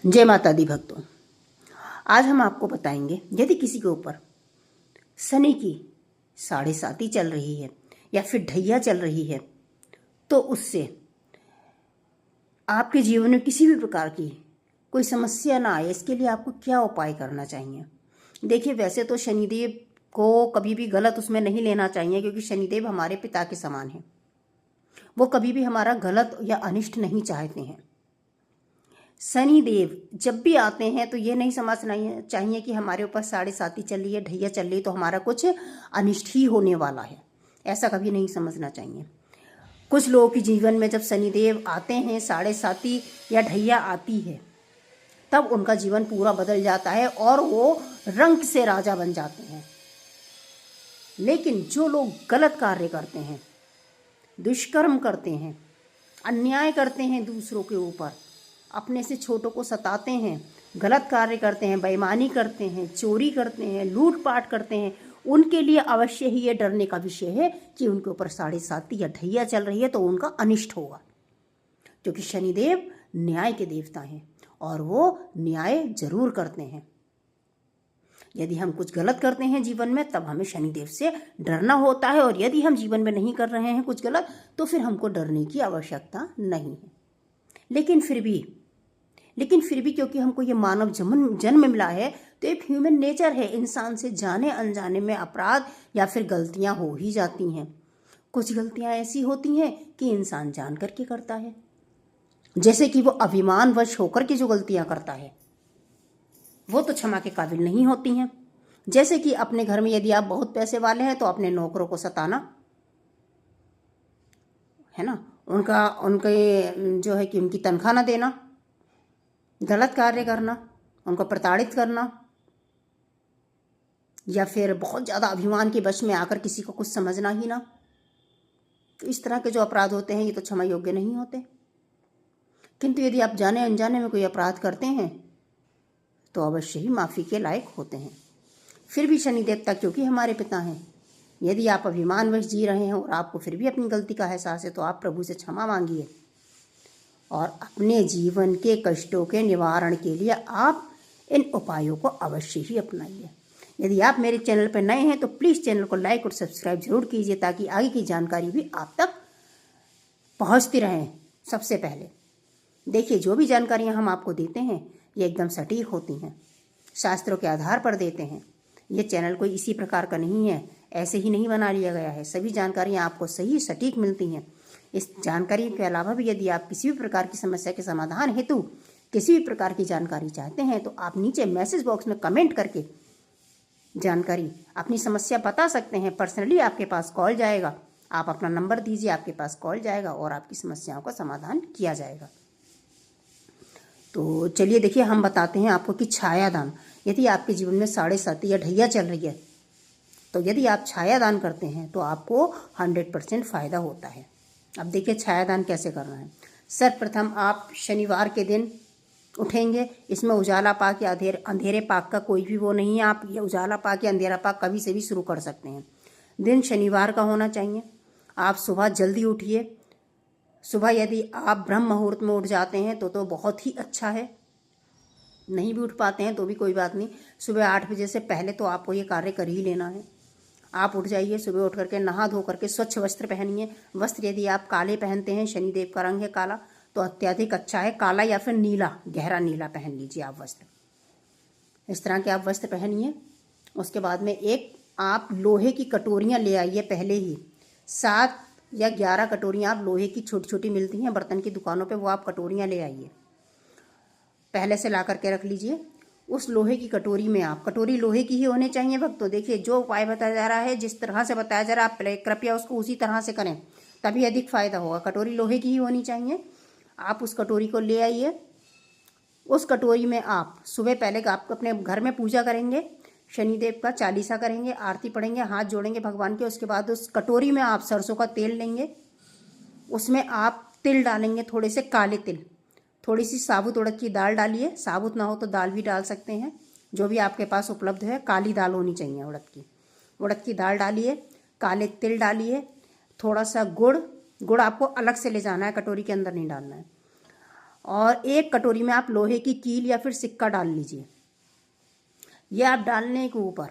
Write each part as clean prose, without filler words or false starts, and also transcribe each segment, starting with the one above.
जय माता दी भक्तों। आज हम आपको बताएंगे यदि किसी के ऊपर शनि की 7.5 चल रही है या फिर ढैया चल रही है तो उससे आपके जीवन में किसी भी प्रकार की कोई समस्या ना आए, इसके लिए आपको क्या उपाय करना चाहिए। देखिए, वैसे तो शनिदेव को कभी भी गलत उसमें नहीं लेना चाहिए, क्योंकि शनिदेव हमारे पिता के समान हैं। वो कभी भी हमारा गलत या अनिष्ट नहीं चाहते हैं। शनिदेव जब भी आते हैं तो ये नहीं समझना चाहिए कि हमारे ऊपर 7.5 चल रही है, ढैया चल रही है तो हमारा कुछ अनिष्ट ही होने वाला है, ऐसा कभी नहीं समझना चाहिए। कुछ लोगों के जीवन में जब शनिदेव आते हैं, 7.5 या ढैया आती है, तब उनका जीवन पूरा बदल जाता है और वो रंक से राजा बन जाते हैं। लेकिन जो लोग गलत कार्य करते हैं, दुष्कर्म करते हैं, अन्याय करते हैं, दूसरों के ऊपर अपने से छोटों को सताते हैं, गलत कार्य करते हैं, बेईमानी करते हैं, चोरी करते हैं, लूटपाट करते हैं, उनके लिए अवश्य ही ये डरने का विषय है कि उनके ऊपर 7.5 या ढैया चल रही है तो उनका अनिष्ट होगा। क्योंकि शनिदेव न्याय के देवता हैं और वो न्याय जरूर करते हैं। यदि हम कुछ गलत करते हैं जीवन में, तब हमें शनिदेव से डरना होता है, और यदि हम जीवन में नहीं कर रहे हैं कुछ गलत, तो फिर हमको डरने की आवश्यकता नहीं है। लेकिन फिर भी क्योंकि हमको ये मानव जन्म मिला है, तो एक ह्यूमन नेचर है, इंसान से जाने अनजाने में अपराध या फिर गलतियां हो ही जाती हैं। कुछ गलतियां ऐसी होती हैं कि इंसान जान करके करता है, जैसे कि वो अभिमानवश होकर के जो गलतियां करता है वो तो क्षमा के काबिल नहीं होती हैं। जैसे कि अपने घर में यदि आप बहुत पैसे वाले हैं तो अपने नौकरों को सताना, है ना, उनके जो है कि उनकी तनख्वाह ना देना, गलत कार्य करना, उनको प्रताड़ित करना, या फिर बहुत ज़्यादा अभिमान के वश में आकर किसी को कुछ समझना ही ना। तो इस तरह के जो अपराध होते हैं ये तो क्षमा योग्य नहीं होते। किंतु यदि आप जाने अनजाने में कोई अपराध करते हैं तो अवश्य ही माफ़ी के लायक होते हैं। फिर भी शनि देवता क्योंकि हमारे पिता हैं, यदि आप अभिमानवश जी रहे हैं और आपको फिर भी अपनी गलती का एहसास है तो आप प्रभु से क्षमा मांगिए और अपने जीवन के कष्टों के निवारण के लिए आप इन उपायों को अवश्य ही अपनाइए। यदि आप मेरे चैनल पर नए हैं तो प्लीज़ चैनल को लाइक और सब्सक्राइब जरूर कीजिए, ताकि आगे की जानकारी भी आप तक पहुंचती रहें सबसे पहले। देखिए, जो भी जानकारियां हम आपको देते हैं ये एकदम सटीक होती हैं, शास्त्रों के आधार पर देते हैं। ये चैनल कोई इसी प्रकार का नहीं है, ऐसे ही नहीं बना लिया गया है। सभी जानकारियां आपको सही सटीक मिलती हैं। इस जानकारी के अलावा भी यदि आप किसी भी प्रकार की समस्या के समाधान हेतु किसी भी प्रकार की जानकारी चाहते हैं तो आप नीचे मैसेज बॉक्स में कमेंट करके जानकारी, अपनी समस्या बता सकते हैं। पर्सनली आपके पास कॉल जाएगा, आप अपना नंबर दीजिए, आपके पास कॉल जाएगा और आपकी समस्याओं का समाधान किया जाएगा। तो चलिए देखिए, हम बताते हैं आपको कि छायादान, यदि आपके जीवन में 7.5 या ढैया चल रही है तो यदि आप छायादान करते हैं तो आपको 100% फ़ायदा होता है। अब देखिए छायादान कैसे करना है। सर्वप्रथम आप शनिवार के दिन उठेंगे, इसमें उजाला पाक या अंधेरे पाक का कोई भी वो नहीं है, आप ये उजाला पाक या अंधेरा पाक कभी से भी शुरू कर सकते हैं। दिन शनिवार का होना चाहिए। आप सुबह जल्दी उठिए। सुबह यदि आप ब्रह्म मुहूर्त में उठ जाते हैं तो बहुत ही अच्छा है। नहीं भी उठ पाते हैं तो भी कोई बात नहीं, सुबह 8 बजे से पहले तो आपको ये कार्य कर ही लेना है। आप उठ जाइए, सुबह उठ करके नहा धो करके स्वच्छ वस्त्र पहनिए। वस्त्र यदि आप काले पहनते हैं, शनिदेव का रंग है काला, तो अत्यधिक अच्छा है। काला या फिर नीला, गहरा नीला पहन लीजिए आप वस्त्र। इस तरह के आप वस्त्र पहनिए। उसके बाद में एक आप लोहे की कटोरियाँ ले आइए। पहले ही 7 या 11 कटोरियाँ आप लोहे की छोटी छोटी मिलती हैं बर्तन की दुकानों पे, वो आप कटोरियाँ ले आइए, पहले से ला करके रख लीजिए। उस लोहे की कटोरी में आप, कटोरी लोहे की ही होनी चाहिए भक्तों। देखिए, जो उपाय बताया जा रहा है, जिस तरह से बताया जा रहा है, आप कृपया उसको उसी तरह से करें, तभी अधिक फायदा होगा। कटोरी लोहे की ही होनी चाहिए। आप उस कटोरी को ले आइए। उस कटोरी में आप सुबह पहले आप अपने घर में पूजा करेंगे, शनिदेव का चालीसा करेंगे, आरती पढ़ेंगे, हाथ जोड़ेंगे भगवान के। उसके बाद उस कटोरी में आप सरसों का तेल लेंगे, उसमें आप तिल डालेंगे, थोड़े से काले तिल, थोड़ी सी साबुत उड़द की दाल डालिए। साबुत ना हो तो दाल भी डाल सकते हैं, जो भी आपके पास उपलब्ध है। काली दाल होनी चाहिए, उड़द की दाल डालिए, काले तिल डालिए, थोड़ा सा गुड़ आपको अलग से ले जाना है, कटोरी के अंदर नहीं डालना है। और एक कटोरी में आप लोहे की कील या फिर सिक्का डाल लीजिए। ये आप डालने के ऊपर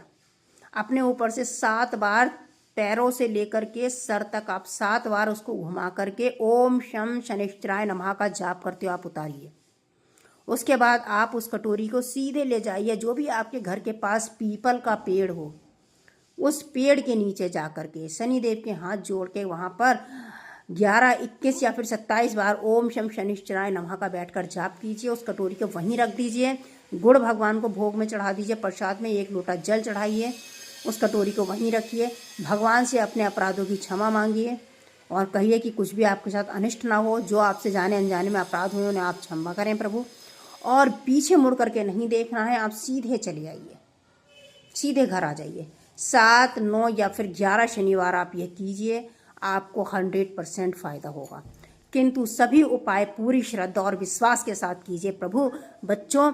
अपने ऊपर से 7 बार पैरों से लेकर के सर तक आप 7 बार उसको घुमा करके ओम शम शनिश्चराय नमः का जाप करते हो आप उतारिए। उसके बाद आप उस कटोरी को सीधे ले जाइए, जो भी आपके घर के पास पीपल का पेड़ हो उस पेड़ के नीचे जा कर के शनिदेव के हाथ जोड़ के वहाँ पर 11, 21 या फिर 27 बार ओम शम शनिश्चराय नमः का बैठकर जाप कीजिए। उस कटोरी को वहीं रख दीजिए। गुड़ भगवान को भोग में चढ़ा दीजिए। प्रसाद में 1 लोटा जल चढ़ाइए। उस कटोरी को वहीं रखिए। भगवान से अपने अपराधों की क्षमा मांगिए और कहिए कि कुछ भी आपके साथ अनिष्ट ना हो, जो आपसे जाने अनजाने में अपराध हुए उन्हें आप क्षमा करें प्रभु। और पीछे मुड़ करके नहीं देखना है, आप सीधे चले आइए, सीधे घर आ जाइए। 7, 9 या फिर 11 शनिवार आप ये कीजिए, आपको 100% फ़ायदा होगा। किंतु सभी उपाय पूरी श्रद्धा और विश्वास के साथ कीजिए प्रभु। बच्चों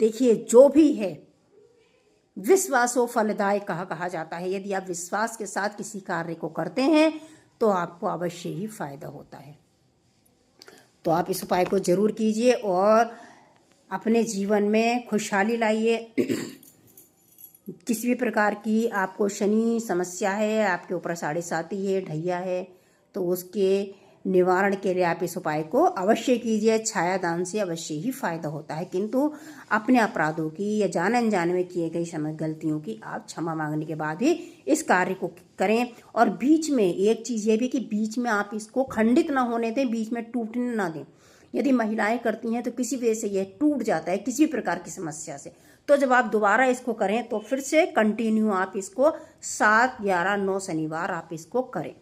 देखिए, जो भी है विश्वासो फलदाय कहा जाता है। यदि आप विश्वास के साथ किसी कार्य को करते हैं तो आपको अवश्य ही फायदा होता है। तो आप इस उपाय को जरूर कीजिए और अपने जीवन में खुशहाली लाइए। किसी भी प्रकार की आपको शनि समस्या है, आपके ऊपर 7.5 है, ढैया है, तो उसके निवारण के लिए आप इस उपाय को अवश्य कीजिए। छायादान से अवश्य ही फायदा होता है, किंतु अपने अपराधों की या जाने अनजाने में किए गई समय गलतियों की आप क्षमा मांगने के बाद ही इस कार्य को करें। और बीच में एक चीज़ ये भी कि बीच में आप इसको खंडित ना होने दें, बीच में टूटने ना दें। यदि महिलाएं करती हैं तो किसी वजह से यह टूट जाता है, किसी प्रकार की समस्या से, तो जब आप दोबारा इसको करें तो फिर से कंटिन्यू आप इसको 7, 11, 9 शनिवार आप इसको करें।